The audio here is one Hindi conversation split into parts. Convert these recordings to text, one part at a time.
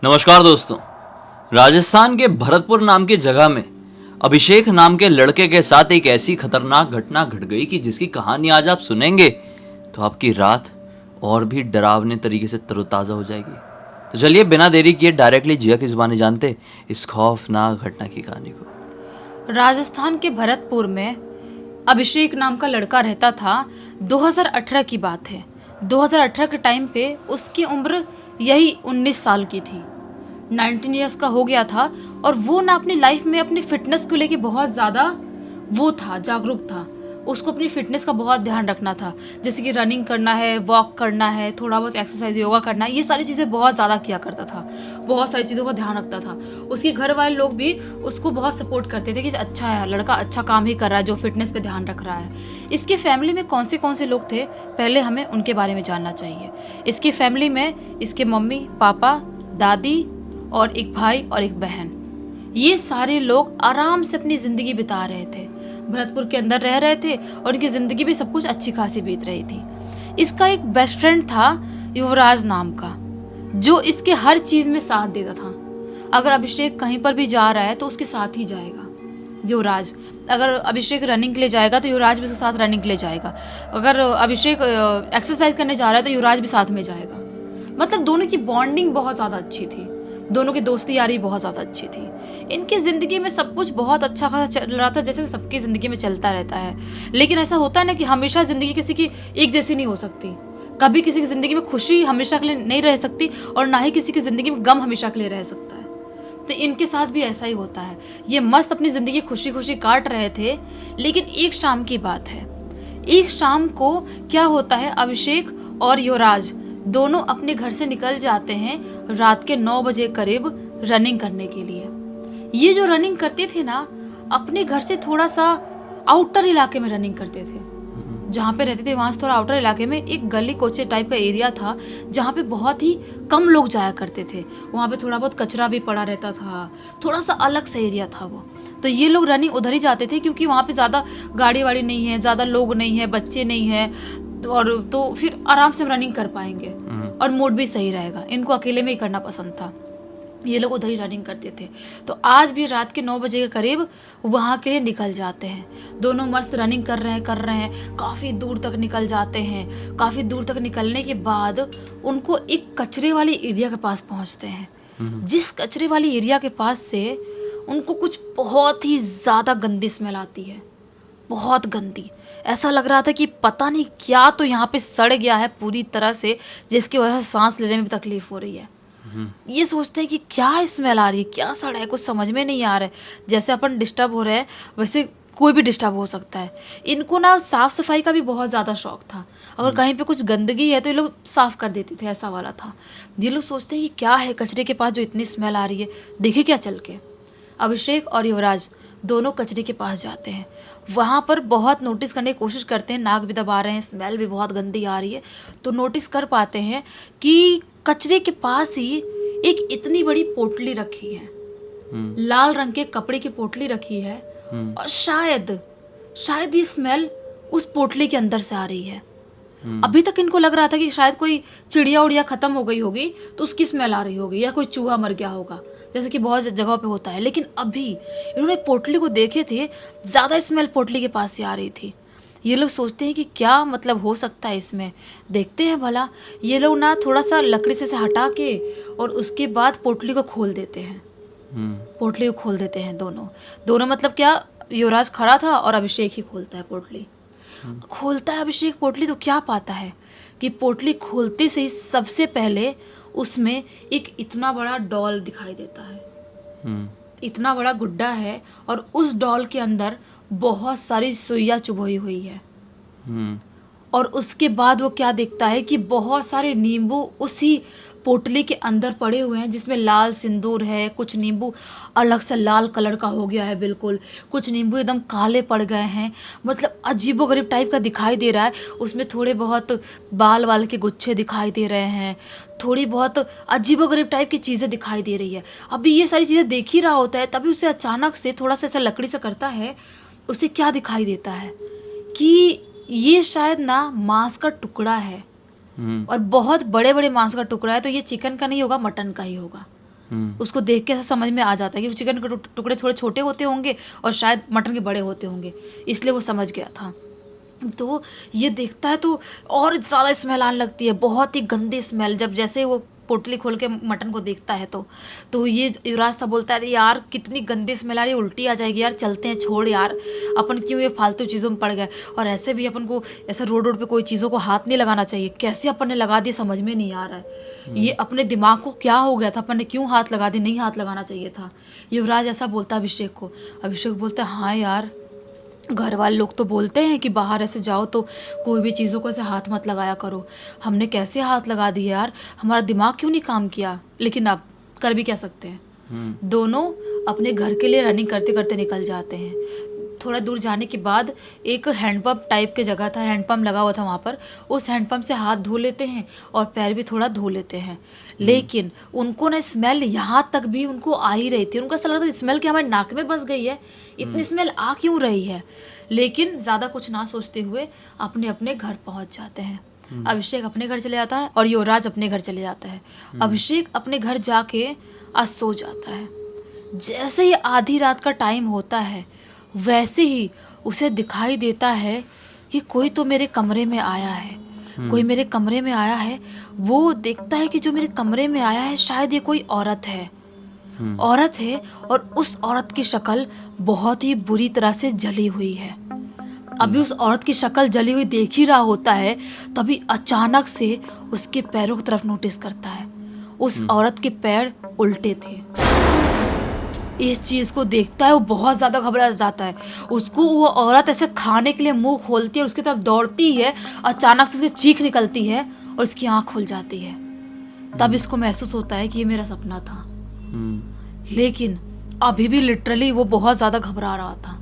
नमस्कार दोस्तों। राजस्थान के भरतपुर नाम की जगह में अभिषेक नाम के लड़के के साथ एक ऐसी खतरनाक घटना घट गई कि जिसकी कहानी आज आप सुनेंगे तो आपकी रात और भी डरावने तरीके से तरोताज़ा हो जाएगी। तो चलिए बिना देरी किए डायरेक्टली जिया की जुबानी जानते इस खौफनाक घटना की कहानी को। राजस्थान के भरतपुर में अभिषेक नाम का लड़का रहता था। 2018 की बात है। 2018 के टाइम पे उसकी उम्र यही 19 साल की थी। 19 ईयर्स का हो गया था और वो ना अपनी लाइफ में अपनी फिटनेस को लेके बहुत ज़्यादा जागरूक था। उसको अपनी फिटनेस का बहुत ध्यान रखना था, जैसे कि रनिंग करना है, वॉक करना है, थोड़ा बहुत एक्सरसाइज योगा करना है। ये सारी चीज़ें बहुत ज़्यादा किया करता था, बहुत सारी चीज़ों का ध्यान रखता था। उसके घर वाले लोग भी उसको बहुत सपोर्ट करते थे कि अच्छा है लड़का, अच्छा काम ही कर रहा है जो फिटनेस पे ध्यान रख रहा है। इसकी फैमिली में कौन से लोग थे, पहले हमें उनके बारे में जानना चाहिए। इसकी फैमिली में इसके मम्मी पापा, दादी और एक भाई और एक बहन, ये सारे लोग आराम से अपनी ज़िंदगी बिता रहे थे, भरतपुर के अंदर रह रहे थे और उनकी ज़िंदगी भी सब कुछ अच्छी खासी बीत रही थी। इसका एक बेस्ट फ्रेंड था युवराज नाम का, जो इसके हर चीज़ में साथ देता था। अगर अभिषेक कहीं पर भी जा रहा है तो उसके साथ ही जाएगा युवराज। अगर अभिषेक रनिंग के लिए जाएगा तो युवराज भी उसके साथ रनिंग के लिए जाएगा। अगर अभिषेक एक्सरसाइज करने जा रहा है तो युवराज भी साथ में जाएगा। मतलब दोनों की बॉन्डिंग बहुत ज़्यादा अच्छी थी, दोनों की दोस्ती यारी बहुत ज़्यादा अच्छी थी। इनकी ज़िंदगी में सब कुछ बहुत अच्छा खासा चल रहा था, जैसे सबकी ज़िंदगी में चलता रहता है। लेकिन ऐसा होता है ना कि हमेशा ज़िंदगी किसी की एक जैसी नहीं हो सकती। कभी किसी की ज़िंदगी में खुशी हमेशा के लिए नहीं रह सकती और ना ही किसी की ज़िंदगी में गम हमेशा के लिए रह सकता है। तो इनके साथ भी ऐसा ही होता है। ये मस्त अपनी ज़िंदगी खुशी खुशी काट रहे थे। लेकिन एक शाम की बात है, एक शाम को क्या होता है, अभिषेक और युवराज दोनों अपने घर से निकल जाते हैं रात के 9 बजे करीब रनिंग करने के लिए। ये जो रनिंग करते थे ना, अपने घर से थोड़ा सा आउटर इलाके में रनिंग करते थे। जहाँ पे रहते थे वहाँ से थोड़ा आउटर इलाके में एक गली कोचे टाइप का एरिया था, जहाँ पे बहुत ही कम लोग जाया करते थे। वहाँ पे थोड़ा बहुत कचरा भी पड़ा रहता था, थोड़ा सा अलग सा एरिया था वो। तो ये लोग रनिंग उधर ही जाते थे क्योंकि वहाँ पे ज़्यादा गाड़ी वाड़ी नहीं है, ज़्यादा लोग नहीं है, बच्चे नहीं है, और तो फिर आराम से रनिंग कर पाएंगे और मूड भी सही रहेगा। इनको अकेले में ही करना पसंद था, ये लोग उधर ही रनिंग करते थे। तो आज भी रात के 9 बजे के करीब वहाँ के लिए निकल जाते हैं। दोनों मस्त रनिंग कर रहे हैं, काफ़ी दूर तक निकल जाते हैं। काफ़ी दूर तक निकलने के बाद उनको एक कचरे वाली एरिया के पास पहुँचते हैं। जिस कचरे वाली एरिया के पास से उनको कुछ बहुत ही ज़्यादा गंदी स्मेल आती है, बहुत गंदी। ऐसा लग रहा था कि पता नहीं क्या तो यहाँ पे सड़ गया है पूरी तरह से, जिसकी वजह से सांस लेने में भी तकलीफ हो रही है। ये सोचते हैं कि क्या स्मेल आ रही है, क्या सड़ा है, कुछ समझ में नहीं आ रहा है। जैसे अपन डिस्टर्ब हो रहे हैं वैसे कोई भी डिस्टर्ब हो सकता है। इनको ना साफ़ सफाई का भी बहुत ज़्यादा शौक था। अगर कहीं पे कुछ गंदगी है तो ये लोग साफ़ कर देते थे, ऐसा वाला था। ये लोग सोचते हैं कि क्या है कचरे के पास जो इतनी स्मेल आ रही है, देखे क्या चल के। अभिषेक और युवराज दोनों कचरे के पास जाते हैं। वहाँ पर बहुत नोटिस करने की कोशिश करते हैं, नाक भी दबा रहे हैं, स्मेल भी बहुत गंदी आ रही है। तो नोटिस कर पाते हैं कि कचरे के पास ही एक इतनी बड़ी पोटली रखी है, लाल रंग के कपड़े की पोटली रखी है। और शायद ये स्मेल उस पोटली के अंदर से आ रही है। अभी तक इनको लग रहा था कि शायद कोई चिड़िया उड़िया खत्म हो गई होगी तो उसकी स्मेल आ रही होगी, या कोई चूहा मर गया होगा, जैसे कि बहुत जगहों पे होता है। लेकिन अभी इन्होंने पोटली को देखे थे, ज़्यादा स्मेल पोटली के पास से आ रही थी। ये लोग सोचते हैं कि क्या मतलब हो सकता है इसमें, देखते हैं भला। ये लोग ना थोड़ा सा लकड़ी से हटा के और उसके बाद पोटली को खोल देते हैं। पोटली को खोल देते हैं दोनों मतलब क्या, युवराज खड़ा था और अभिषेक ही खोलता है पोटली। खोलता है अभिषेक पोटली तो क्या पाता है कि पोटली खोलते से ही सबसे पहले उसमें एक इतना बड़ा डॉल दिखाई देता है। इतना बड़ा गुड्डा है और उस डॉल के अंदर बहुत सारी सुइयां चुभोई हुई है। और उसके बाद वो क्या देखता है कि बहुत सारे नींबू उसी पोटली के अंदर पड़े हुए हैं, जिसमें लाल सिंदूर है। कुछ नींबू अलग से लाल कलर का हो गया है बिल्कुल, कुछ नींबू एकदम काले पड़ गए हैं। मतलब अजीबोगरीब टाइप का दिखाई दे रहा है। उसमें थोड़े बहुत बाल वाल के गुच्छे दिखाई दे रहे हैं, थोड़ी बहुत अजीबोगरीब टाइप की चीज़ें दिखाई दे रही है। अभी ये सारी चीज़ें देख ही रहा होता है, तभी उसे अचानक से थोड़ा सा ऐसा लकड़ी से करता है। उसे क्या दिखाई देता है कि ये शायद ना मांस का टुकड़ा है, और बहुत बड़े बड़े मांस का टुकड़ा है। तो ये चिकन का नहीं होगा, मटन का ही होगा। उसको देख के ऐसा समझ में आ जाता है कि चिकन के टुकड़े थोड़े छोटे होते होंगे और शायद मटन के बड़े होते होंगे, इसलिए वो समझ गया था। तो ये देखता है तो और ज़्यादा स्मेल आने लगती है, बहुत ही गंदी स्मेल। जब जैसे वो पोटली खोल के मटन को देखता है तो ये युवराज साहब बोलता है, अरे यार कितनी गंदी स्मेल आ रही है, उल्टी आ जाएगी यार, चलते हैं, छोड़ यार, अपन क्यों ये फालतू चीज़ों में पड़ गए। और ऐसे भी अपन को ऐसे रोड पे कोई चीज़ों को हाथ नहीं लगाना चाहिए, कैसे अपन ने लगा दी समझ में नहीं आ रहा है। ये अपने दिमाग को क्या हो गया था, अपन ने क्यों हाथ लगा दी, नहीं हाथ लगाना चाहिए था। युवराज ऐसा बोलता है अभिषेक को। अभिषेक बोलता है, हाँ यार, घर वाले लोग तो बोलते हैं कि बाहर ऐसे जाओ तो कोई भी चीज़ों को ऐसे हाथ मत लगाया करो, हमने कैसे हाथ लगा दिए यार, हमारा दिमाग क्यों नहीं काम किया। लेकिन अब कर भी क्या सकते हैं। दोनों अपने घर के लिए रनिंग करते करते निकल जाते हैं। थोड़ा दूर जाने के बाद एक हैंडपम्प टाइप की जगह था, हैंडपम्प लगा हुआ था वहाँ पर, उस हैंडपम्प से हाथ धो लेते हैं और पैर भी थोड़ा धो लेते हैं। लेकिन उनको ना स्मेल यहाँ तक भी उनको आ ही रही थी। उनको ऐसा लग रहा था स्मेल कि हमारे नाक में बस गई है, इतनी स्मेल आ क्यों रही है। लेकिन ज़्यादा कुछ ना सोचते हुए अपने अपने घर पहुँच जाते हैं। अभिषेक अपने घर चले जाता है और युवराज अपने घर चले जाता है। अभिषेक अपने घर जाके आज सो जाता है। जैसे ही आधी रात का टाइम होता है वैसे ही उसे दिखाई देता है कि कोई तो मेरे कमरे में आया है, कोई मेरे कमरे में आया है। वो देखता है कि जो मेरे कमरे में आया है शायद ये कोई औरत है, औरत है, और उस औरत की शक्ल बहुत ही बुरी तरह से जली हुई है। अभी उस औरत की शक्ल जली हुई देख ही रहा होता है, तभी अचानक से उसके पैरों की तरफ नोटिस करता है। उस औरत के पैर उल्टे थे। इस चीज़ को देखता है, वो बहुत ज़्यादा घबरा जाता है। उसको वो औरत ऐसे खाने के लिए मुंह खोलती है, उसकी तरफ दौड़ती है, अचानक से उसकी चीख निकलती है और उसकी आँख खुल जाती है। तब इसको महसूस होता है कि ये मेरा सपना था। लेकिन अभी भी लिटरली वो बहुत ज़्यादा घबरा रहा था।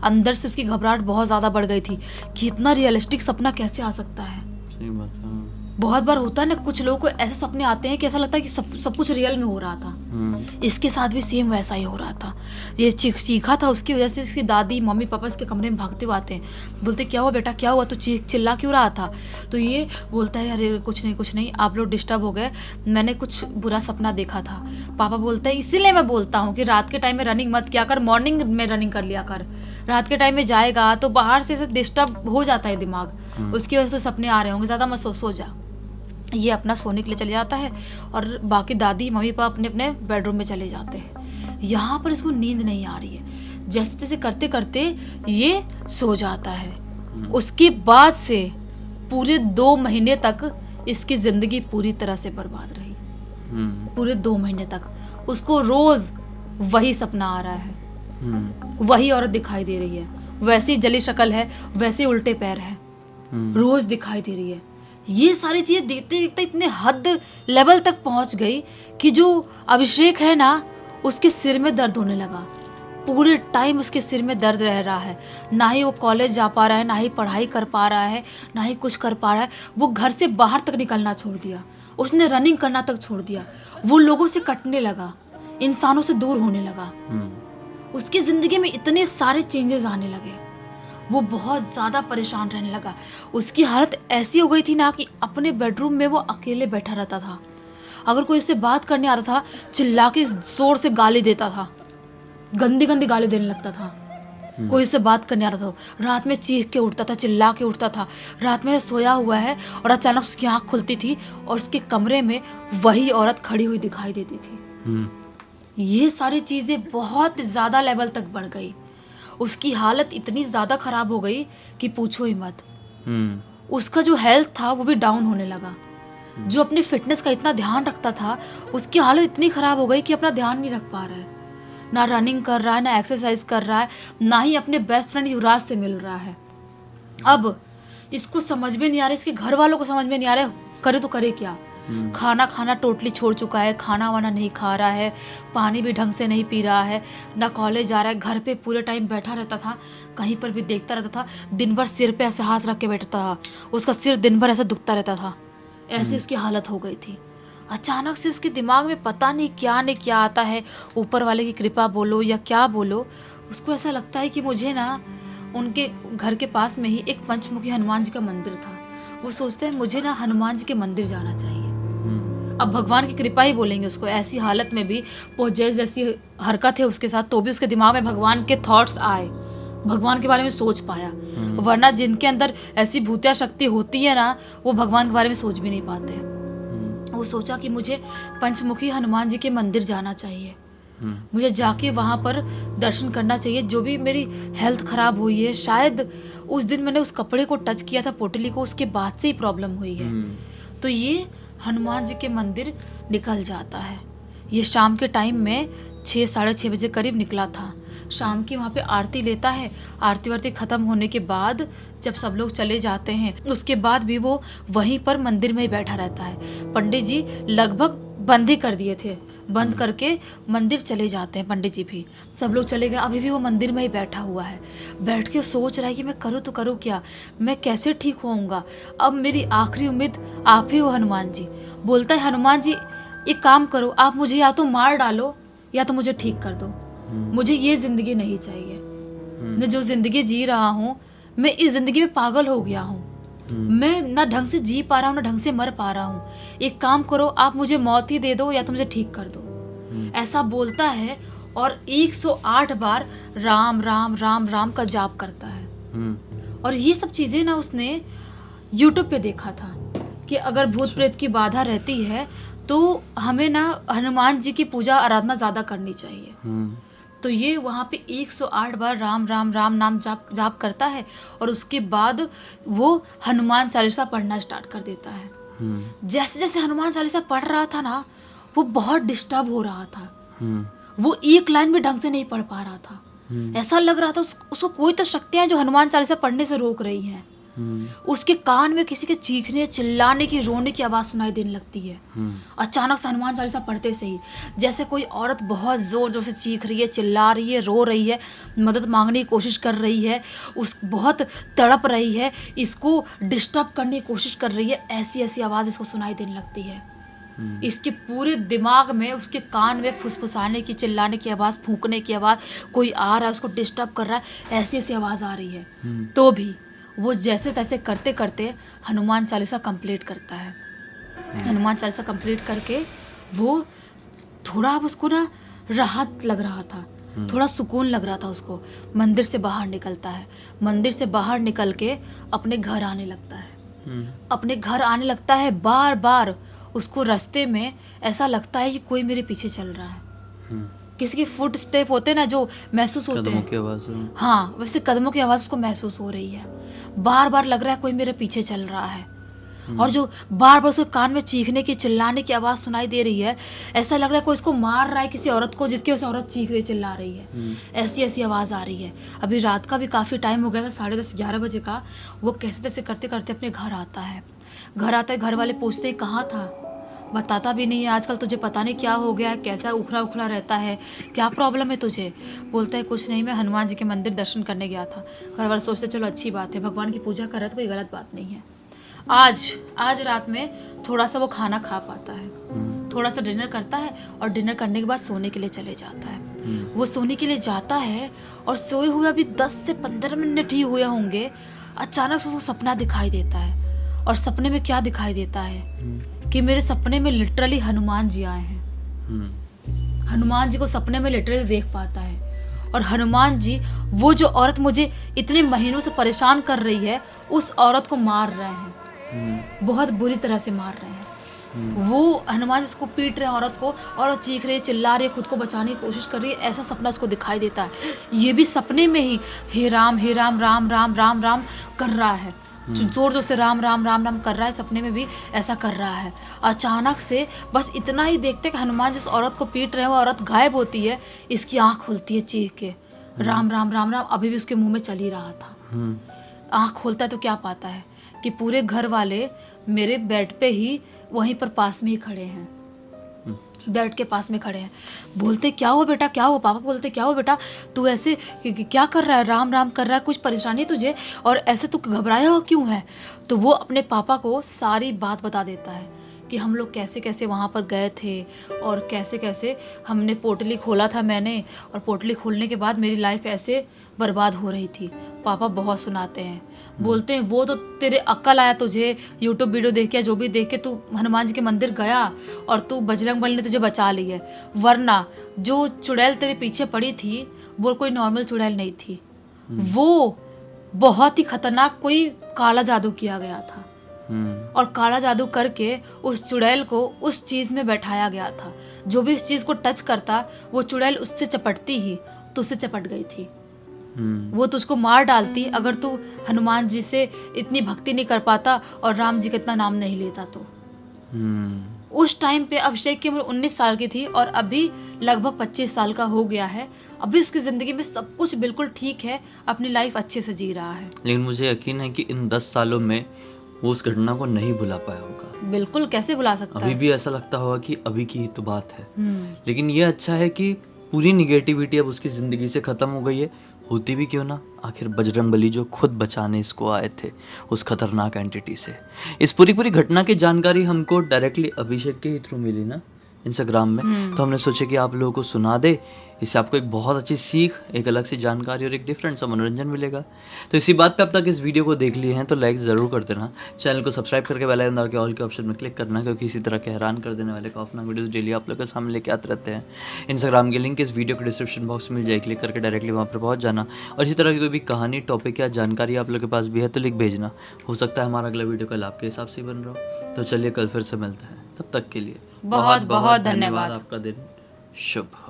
अंदर से उसकी घबराहट बहुत ज़्यादा बढ़ गई थी कि इतना रियलिस्टिक सपना कैसे आ सकता है। सही बात है। बहुत बार होता है ना, कुछ लोगों को ऐसे सपने आते हैं कि ऐसा लगता है कि सब कुछ रियल में हो रहा था। इसके साथ भी सेम वैसा ही हो रहा था। ये चीखा था, उसकी वजह से इसकी दादी मम्मी पापा इसके कमरे में भागते हुए आते हैं, बोलते क्या हुआ बेटा, क्या हुआ, तो चिल्ला क्यों रहा था। तो ये बोलता है, अरे कुछ नहीं, आप लोग डिस्टर्ब हो गए, मैंने कुछ बुरा सपना देखा था। पापा बोलते हैं, इसीलिए मैं बोलता हूँ कि रात के टाइम में रनिंग मत किया कर, मॉर्निंग में रनिंग कर लिया कर। रात के टाइम में जाएगा तो बाहर से डिस्टर्ब हो जाता है दिमाग, उसकी वजह से सपने आ रहे होंगे, ज़्यादा मत सो जा। ये अपना सोने के लिए चले जाता है और बाकी दादी मम्मी पापा अपने अपने बेडरूम में चले जाते हैं। यहाँ पर इसको नींद नहीं आ रही है, जैसे तैसे करते करते ये सो जाता है। उसके बाद से पूरे 2 महीने तक इसकी ज़िंदगी पूरी तरह से बर्बाद रही। पूरे 2 महीने तक उसको रोज़ वही सपना आ रहा है, वही औरत दिखाई दे रही है, वैसी जली शक्ल है, वैसे उल्टे पैर हैं, रोज़ दिखाई दे रही है। ये सारी चीज़ें देखते देखते इतने हद लेवल तक पहुंच गई कि जो अभिषेक है ना, उसके सिर में दर्द होने लगा। पूरे टाइम उसके सिर में दर्द रह रहा है, ना ही वो कॉलेज जा पा रहा है, ना ही पढ़ाई कर पा रहा है, ना ही कुछ कर पा रहा है। वो घर से बाहर तक निकलना छोड़ दिया, उसने रनिंग करना तक छोड़ दिया। वो लोगों से कटने लगा, इंसानों से दूर होने लगा। उसकी ज़िंदगी में इतने सारे चेंजेस आने लगे, वो बहुत ज़्यादा परेशान रहने लगा। उसकी हालत ऐसी हो गई थी ना कि अपने बेडरूम में वो अकेले बैठा रहता था। अगर कोई उससे बात करने आता था, चिल्ला के ज़ोर से गाली देता था, गंदी गंदी गाली देने लगता था। कोई उससे बात करने आता था, रात में चीख के उठता था, चिल्ला के उठता था। रात में सोया हुआ है और अचानक उसकी आँख खुलती थी और उसके कमरे में वही औरत खड़ी हुई दिखाई देती थी। ये सारी चीज़ें बहुत ज़्यादा लेवल तक बढ़ गई। उसकी हालत इतनी ज़्यादा ख़राब हो गई कि पूछो ही मत। उसका जो हेल्थ था वो भी डाउन होने लगा। जो अपनी फिटनेस का इतना ध्यान रखता था, उसकी हालत इतनी ख़राब हो गई कि अपना ध्यान नहीं रख पा रहा है। ना रनिंग कर रहा है, ना एक्सरसाइज कर रहा है, ना ही अपने बेस्ट फ्रेंड युवराज से मिल रहा है। अब इसको समझ में नहीं आ रहा, इसके घर वालों को समझ में नहीं आ रहा करे तो करे क्या। खाना खाना टोटली छोड़ चुका है, खाना वाना नहीं खा रहा है, पानी भी ढंग से नहीं पी रहा है, ना कॉलेज जा रहा है, घर पे पूरे टाइम बैठा रहता था, कहीं पर भी देखता रहता था, दिन भर सिर पे ऐसे हाथ रख के बैठता था, उसका सिर दिन भर ऐसे दुखता रहता था। ऐसी उसकी हालत हो गई थी। अचानक से उसके दिमाग में पता नहीं क्या आता है, ऊपर वाले की कृपा बोलो या क्या बोलो, उसको ऐसा लगता है कि मुझे ना उनके घर के पास में ही एक पंचमुखी हनुमान जी का मंदिर था। वो सोचते हैं मुझे ना हनुमान जी के मंदिर जाना चाहिए। अब भगवान की कृपा ही बोलेंगे उसको। ऐसी हालत में भी पोजेस जैसी हरकत है उसके साथ, तो भी उसके दिमाग में भगवान के थॉट्स आए, भगवान के बारे में सोच पाया। वरना जिनके अंदर ऐसी भूतिया शक्ति होती है ना, वो भगवान के बारे में सोच भी नहीं पाते। वो सोचा कि मुझे पंचमुखी हनुमान जी के मंदिर जाना चाहिए, मुझे जाके वहाँ पर दर्शन करना चाहिए। जो भी मेरी हेल्थ खराब हुई है, शायद उस दिन मैंने उस कपड़े को टच किया था, पोटली को, उसके बाद से ही प्रॉब्लम हुई है। तो ये हनुमान जी के मंदिर निकल जाता है। ये शाम के टाइम में 6 साढ़े 6 बजे करीब निकला था। शाम की वहाँ पे आरती लेता है। आरती वारती ख़त्म होने के बाद जब सब लोग चले जाते हैं, उसके बाद भी वो वहीं पर मंदिर में ही बैठा रहता है। पंडित जी लगभग बंद ही कर दिए थे, बंद करके मंदिर चले जाते हैं पंडित जी भी। सब लोग चले गए, अभी भी वो मंदिर में ही बैठा हुआ है। बैठ के सोच रहा है कि मैं करूँ तो करूँ क्या, मैं कैसे ठीक होऊंगा। अब मेरी आखिरी उम्मीद आप ही हो हनुमान जी। बोलता है, हनुमान जी एक काम करो, आप मुझे या तो मार डालो या तो मुझे ठीक कर दो। मुझे ये ज़िंदगी नहीं चाहिए। मैं जो ज़िंदगी जी रहा हूँ, मैं इस ज़िंदगी में पागल हो गया हूँ। मैं ना ढंग से जी पा रहा हूँ, ना ढंग से मर पा रहा हूँ। एक काम करो, आप मुझे मौत ही दे दो या तो मुझे ठीक कर दो। ऐसा बोलता है और 108 बार राम राम राम राम का जाप करता है। और ये सब चीज़ें ना उसने यूट्यूब पे देखा था कि अगर भूत प्रेत की बाधा रहती है तो हमें ना हनुमान जी की पूजा आराधना ज़्यादा करनी चाहिए। तो ये वहाँ पे 108 बार राम राम राम नाम जाप करता है और उसके बाद वो हनुमान चालीसा पढ़ना स्टार्ट कर देता है। जैसे जैसे हनुमान चालीसा पढ़ रहा था ना, वो बहुत डिस्टर्ब हो रहा था। वो एक लाइन भी ढंग से नहीं पढ़ पा रहा था। ऐसा लग रहा था उसको कोई तो शक्तियाँ जो हनुमान चालीसा पढ़ने से रोक रही हैं। उसके कान में किसी के चीखने, चिल्लाने की, रोने की आवाज़ सुनाई देने लगती है। अचानक से हनुमान चालीसा पढ़ते से ही जैसे कोई औरत बहुत जोर जोर से चीख रही है, चिल्ला रही है, रो रही है, मदद मांगने की कोशिश कर रही है, बहुत तड़प रही है, इसको डिस्टर्ब करने की कोशिश कर रही है, ऐसी ऐसी आवाज़ इसको सुनाई देने लगती है। इसके पूरे दिमाग में, उसके कान में फुसफुसाने की, चिल्लाने की आवाज़, फूंकने की आवाज़, कोई आ रहा है उसको डिस्टर्ब कर रहा है, ऐसी ऐसी आवाज़ आ रही है। तो भी वो जैसे तैसे करते करते हनुमान चालीसा कंप्लीट करता है। हनुमान चालीसा कंप्लीट करके वो थोड़ा, अब उसको ना राहत लग रहा था, थोड़ा सुकून लग रहा था उसको। मंदिर से बाहर निकलता है। मंदिर से बाहर निकल के अपने घर आने लगता है। अपने घर आने लगता है। बार बार उसको रास्ते में ऐसा लगता है कि कोई मेरे पीछे चल रहा है। किसी के फुट स्टेप होते ना जो महसूस होते कदमों हैं, की आवाज़। हाँ, वैसे कदमों की आवाज़ उसको महसूस हो रही है। बार बार लग रहा है कोई मेरे पीछे चल रहा है। और जो बार बार उसके कान में चीखने की, चिल्लाने की आवाज़ सुनाई दे रही है, ऐसा लग रहा है कोई इसको मार रहा है, किसी औरत को, जिसकी वजह से औरत चीख रही, चिल्ला रही है। ऐसी ऐसी आवाज़ आ रही है। अभी रात का भी काफ़ी टाइम हो गया था, 10:30 11 बजे का। वो कैसे तैसे करते करते अपने घर आता है। घर आता है, घर वाले पूछते हैं कहाँ था, बताता भी नहीं है। आजकल तुझे पता नहीं क्या हो गया है, कैसा उखड़ा उखड़ा रहता है, क्या प्रॉब्लम है तुझे। बोलता है कुछ नहीं, मैं हनुमान जी के मंदिर दर्शन करने गया था। घर वाले सोचते चलो अच्छी बात है, भगवान की पूजा कर रहा है तो कोई गलत बात नहीं है। आज रात में थोड़ा सा वो खाना खा पाता है, थोड़ा सा डिनर करता है और डिनर करने के बाद सोने के लिए चले जाता है। वो सोने के लिए जाता है और सोए हुए अभी 10 से 15 मिनट ही हुए होंगे, अचानक से उसको सपना दिखाई देता है। और सपने में क्या दिखाई देता है कि मेरे सपने में लिटरली हनुमान जी आए हैं। हनुमान जी को सपने में लिटरली देख पाता है। और हनुमान जी, वो जो औरत मुझे इतने महीनों से परेशान कर रही है, उस औरत को मार रहे हैं, बहुत बुरी तरह से मार रहे हैं। वो हनुमान जी उसको पीट रहे हैं औरत को, और चीख रही है, चिल्ला रही है, खुद को बचाने की कोशिश कर रही है। ऐसा सपना उसको दिखाई देता है। ये भी सपने में ही हे राम राम राम राम राम कर रहा है, जोर जोर से राम राम राम राम कर रहा है। सपने में भी ऐसा कर रहा है। अचानक से बस इतना ही देखते कि हनुमान जिस औरत को पीट रहे हैं वो औरत गायब होती है। इसकी आंख खुलती है चीख के, राम राम राम राम अभी भी उसके मुंह में चल ही रहा था। आंख खोलता है तो क्या पाता है कि पूरे घर वाले मेरे बेड पे ही, वहीं पर पास में ही खड़े हैं। डैड के पास में खड़े हैं। बोलते क्या हुआ बेटा, क्या हुआ? पापा बोलते क्या हुआ बेटा, तू ऐसे क्या कर रहा है, राम राम कर रहा है, कुछ परेशानी तुझे, और ऐसे तू घबराया हुआ क्यों है? तो वो अपने पापा को सारी बात बता देता है कि हम लोग कैसे कैसे वहाँ पर गए थे और कैसे कैसे हमने पोटली खोला था मैंने, और पोटली खोलने के बाद मेरी लाइफ ऐसे बर्बाद हो रही थी। पापा बहुत सुनाते हैं, बोलते हैं वो तो तेरे अक्ल आया तुझे, यूट्यूब वीडियो देख के जो भी देख के तू हनुमान जी के मंदिर गया और तू बजरंग बली ने तुझे बचा ली है, वरना जो चुड़ैल तेरे पीछे पड़ी थी वो कोई नॉर्मल चुड़ैल नहीं थी, वो बहुत ही खतरनाक कोई काला जादू किया गया था। और काला जादू करके उस चुड़ैल को उस चीज में बैठाया गया था। जो भी उस चीज को टच करता वो चुड़ैल उससे चपटती ही तो उससे चपट गई थी। वो तुझको मार डालती अगर तू हनुमान जी से इतनी भक्ति नहीं कर पाता और राम जी का इतना नाम नहीं लेता तो। उस टाइम पे अभिषेक की उम्र 19 साल की थी और अभी लगभग 25 साल का हो गया है। अभी उसकी ज़िंदगी में सब कुछ बिल्कुल ठीक है, अपनी लाइफ अच्छे से जी रहा है। लेकिन मुझे यकीन है कि इन 10 सालों में वो उस घटना को नहीं भुला पाया होगा। बिल्कुल, कैसे भुला सकता अभी है? भी ऐसा लगता होगा कि अभी की ही तो बात है। लेकिन ये अच्छा है कि पूरी निगेटिविटी अब उसकी ज़िंदगी से ख़त्म हो गई है। होती भी क्यों ना, आखिर बजरंगबली जो खुद बचाने इसको आए थे उस खतरनाक एंटिटी से। इस पूरी घटना की जानकारी हमको डायरेक्टली अभिषेक के ही थ्रू मिली ना, इंस्टाग्राम में। तो हमने सोचा कि आप लोगों को सुना दे, इससे आपको एक बहुत अच्छी सीख, एक अलग सी जानकारी और एक डिफरेंट सा मनोरंजन मिलेगा। तो इसी बात पे अब तक इस वीडियो को देख लिए हैं तो लाइक ज़रूर कर देना, चैनल को सब्सक्राइब करके बेल आइकन दबा के ऑल के ऑप्शन में क्लिक करना, क्योंकि इसी तरह के हैरान कर देने वाले खौफनाक वीडियोस डेली आप लोग के सामने लेके आते रहते हैं। इंस्टाग्राम की लिंक इस वीडियो के डिस्क्रिप्शन बॉक्स में मिल जाएगी, क्लिक करके डायरेक्टली वहाँ पर पहुँच जाना। और इसी तरह की कोई भी कहानी, टॉपिक या जानकारी आप लोग के पास भी है तो लिख भेजना। हो सकता है हमारा अगला वीडियो कल आपके हिसाब से बन रहा हो। तो चलिए कल फिर से मिलते हैं, तब तक के लिए बहुत बहुत धन्यवाद। आपका दिन शुभ हो।